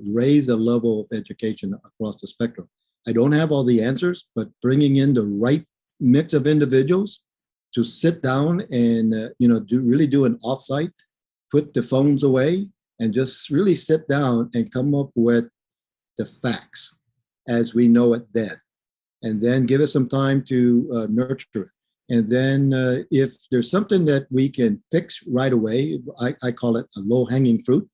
Speaker 3: raise the level of education across the spectrum. I don't have all the answers, but bringing in the right mix of individuals to sit down and really do an offsite, put the phones away, and just really sit down and come up with the facts as we know it then, and then give us some time to nurture it. And then if there's something that we can fix right away, I call it a low-hanging fruit.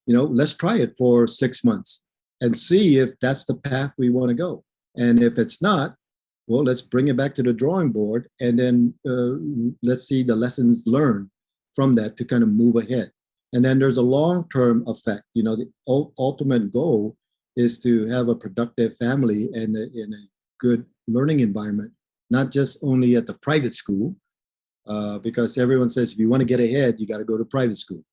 Speaker 3: Let's try it for 6 months and see if that's the path we want to go. And if it's not, well, let's bring it back to the drawing board, and then let's see the lessons learned from that to kind of move ahead. And then there's a long-term effect. The ultimate goal is to have a productive family and in a good learning environment, not just only at the private school, because everyone says if you want to get ahead, you got to go to private school,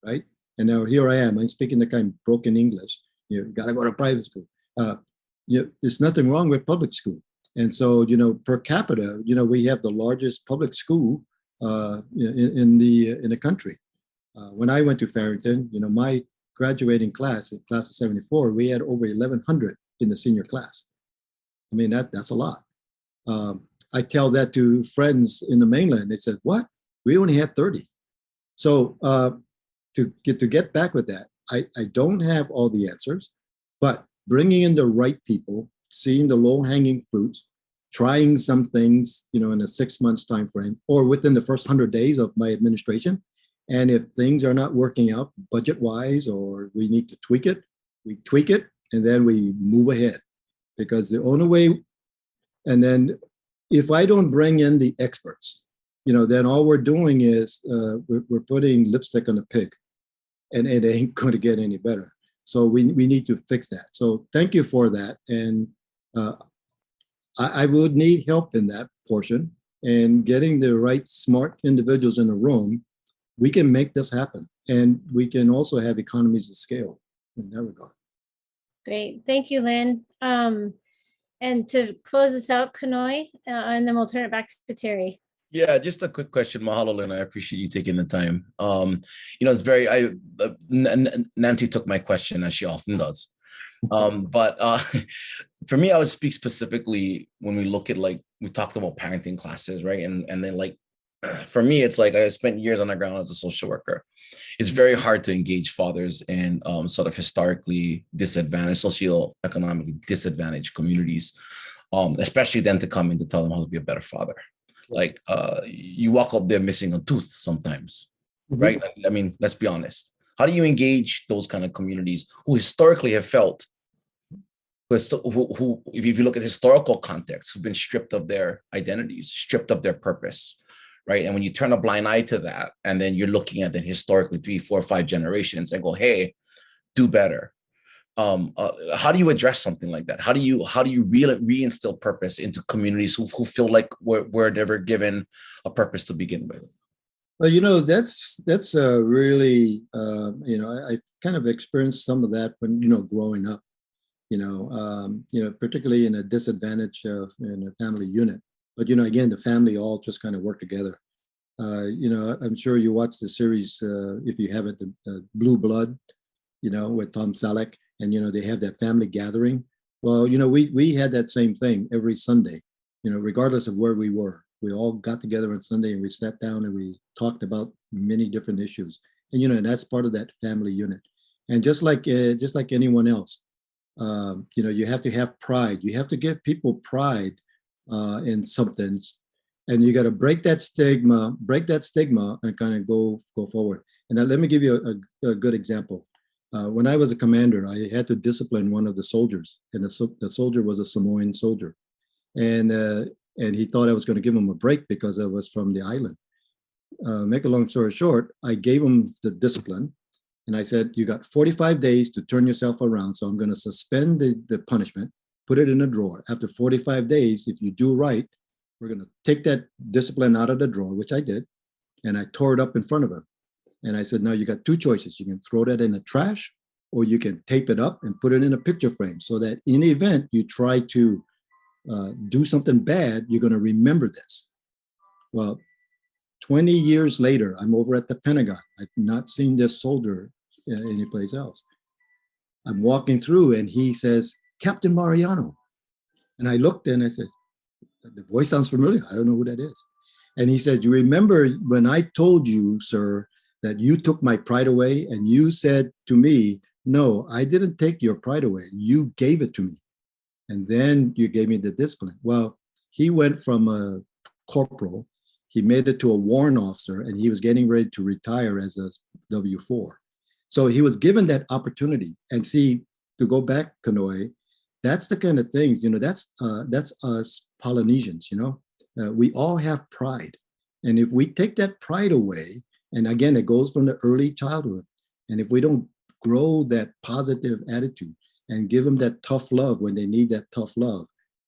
Speaker 3: right? And now here I am. I'm speaking the kind of broken English. You got to go to private school. There's nothing wrong with public school. And so, per capita, we have the largest public school in the country. When I went to Farrington, my graduating class of 74, we had over 1,100 in the senior class. I mean, that's a lot. I tell that to friends in the mainland. They said, "What? We only had 30." So to get back with that, I don't have all the answers, but bringing in the right people, seeing the low-hanging fruits, trying some things, in a 6 months time frame or within the first 100 days of my administration. And if things are not working out budget-wise or we need to tweak it, we tweak it, and then we move ahead. Because the only way, and then if I don't bring in the experts, then all we're doing is we're putting lipstick on a pig, and it ain't going to get any better. So we need to fix that. So thank you for that. And I would need help in that portion, and getting the right smart individuals in the room. We can make this happen, and we can also have economies of scale in that regard.
Speaker 1: Great. Thank you, Lynn. And to close this out, Kanoi, and then we'll turn it back to Terry.
Speaker 7: Yeah, just a quick question. Mahalo, Lynn. I appreciate you taking the time. It's very, Nancy took my question, as she often does. But for me, I would speak specifically when we look at, like, we talked about parenting classes, right? And then, like, for me, it's like I spent years on the ground as a social worker. It's very hard to engage fathers in sort of historically disadvantaged, socioeconomically disadvantaged communities, especially then to come in to tell them how to be a better father. Like you walk up there missing a tooth sometimes, right? I mean, let's be honest. How do you engage those kind of communities who historically have felt, who if you look at historical context, who've been stripped of their identities, stripped of their purpose, right? And when you turn a blind eye to that, and then you're looking at it historically 3, 4, 5 generations and go, hey, do better. How do you address something like that? How do you really reinstill purpose into communities who feel like we're never given a purpose to begin with?
Speaker 3: Well, that's a really, I kind of experienced some of that when, growing up, particularly in a disadvantaged in a family unit. But, again, the family all just kind of work together. I'm sure you watched the series, if you haven't, the Blue Blood, with Tom Selleck, and, they have that family gathering. Well, we had that same thing every Sunday, regardless of where we were. We all got together on Sunday and we sat down and we talked about many different issues. And, and that's part of that family unit. And just like anyone else, you have to have pride. You have to give people pride in something, and you got to break that stigma and kind of go forward. And let me give you a good example. When I was a commander, I had to discipline one of the soldiers, and the soldier was a Samoan soldier, and he thought I was going to give him a break because I was from the island. Make a long story short, I gave him the discipline, and I said, you got 45 days to turn yourself around, so I'm going to suspend the punishment, put it in a drawer. After 45 days, if you do right, we're going to take that discipline out of the drawer, which I did, and I tore it up in front of him. And I said, now you got 2 choices. You can throw that in the trash, or you can tape it up and put it in a picture frame so that in the event you try to do something bad, you're going to remember this. Well, 20 years later, I'm over at the Pentagon. I've not seen this soldier anyplace else. I'm walking through and he says, Captain Mariano. And I looked and I said, the voice sounds familiar. I don't know who that is. And he said, you remember when I told you, sir, that you took my pride away and you said to me, no, I didn't take your pride away. You gave it to me. And then you gave me the discipline. Well, he went from a corporal, he made it to a warrant officer, and he was getting ready to retire as a W-4. So he was given that opportunity. And see, to go back, Kanoe, that's the kind of thing, that's us Polynesians, we all have pride. And if we take that pride away, and again, it goes from the early childhood, and if we don't grow that positive attitude and give them that tough love when they need that tough love,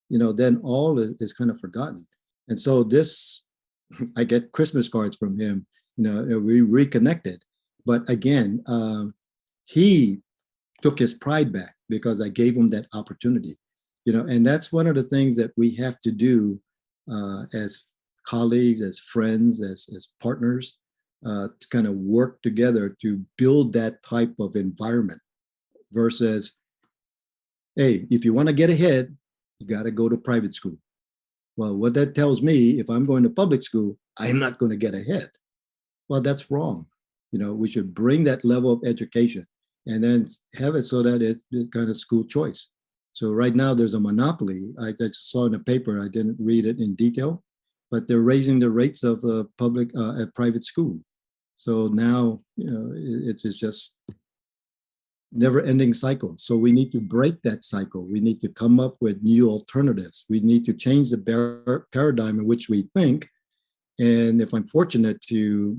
Speaker 3: then all is kind of forgotten. And so this, I get Christmas cards from him, we reconnected. But again, he took his pride back because I gave him that opportunity, and that's one of the things that we have to do as colleagues, as friends, as partners, to kind of work together to build that type of environment versus, hey, if you want to get ahead, you got to go to private school. Well, what that tells me, if I'm going to public school, I'm not going to get ahead. Well, that's wrong. We should bring that level of education and then have it so that it's kind of school choice. So right now there's a monopoly. I just saw in the paper, I didn't read it in detail, but they're raising the rates of public at private school. So now, it's just never-ending cycle. So we need to break that cycle. We need to come up with new alternatives. We need to change the paradigm in which we think. And if I'm fortunate to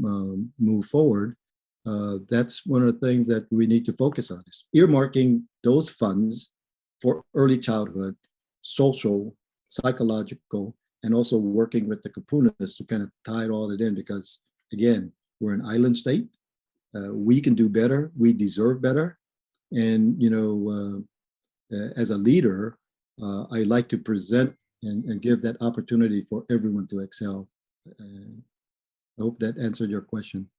Speaker 3: move forward, that's one of the things that we need to focus on is earmarking those funds for early childhood, social, psychological, and also working with the kapunas to kind of tie it all in, because again, we're an island state. We can do better. We deserve better. And, as a leader, I like to present and give that opportunity for everyone to excel. I hope that answered your question.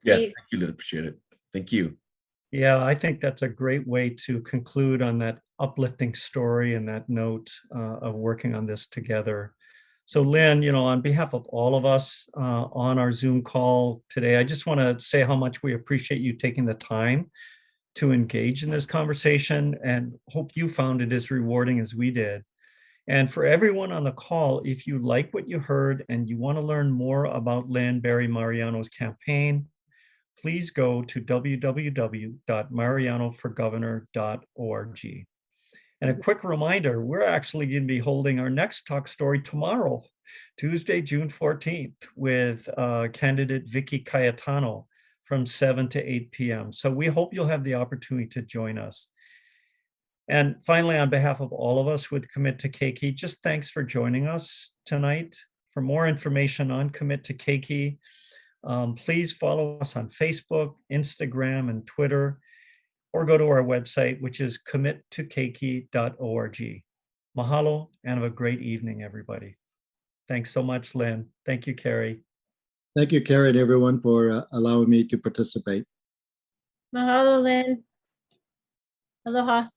Speaker 7: Yes, thank you, Lynn. Appreciate it. Thank you.
Speaker 2: Yeah, I think that's a great way to conclude on that uplifting story and that note of working on this together. So Lynn, on behalf of all of us on our Zoom call today, I just want to say how much we appreciate you taking the time to engage in this conversation and hope you found it as rewarding as we did. And for everyone on the call, if you like what you heard and you want to learn more about Lynn Barry Mariano's campaign, please go to www.marianoforgovernor.org. And a quick reminder, we're actually going to be holding our next talk story tomorrow, Tuesday, June 14th, with candidate Vicky Cayetano from 7 to 8 p.m. So we hope you'll have the opportunity to join us. And finally, on behalf of all of us with Commit to Keiki, just thanks for joining us tonight. For more information on Commit to Keiki, please follow us on Facebook, Instagram, and Twitter, or go to our website, which is committokeiki.org. Mahalo, and have a great evening, everybody. Thanks so much, Lynn. Thank you, Carrie.
Speaker 3: Thank you, Carrie, and everyone, for allowing me to participate.
Speaker 1: Mahalo, Lynn. Aloha.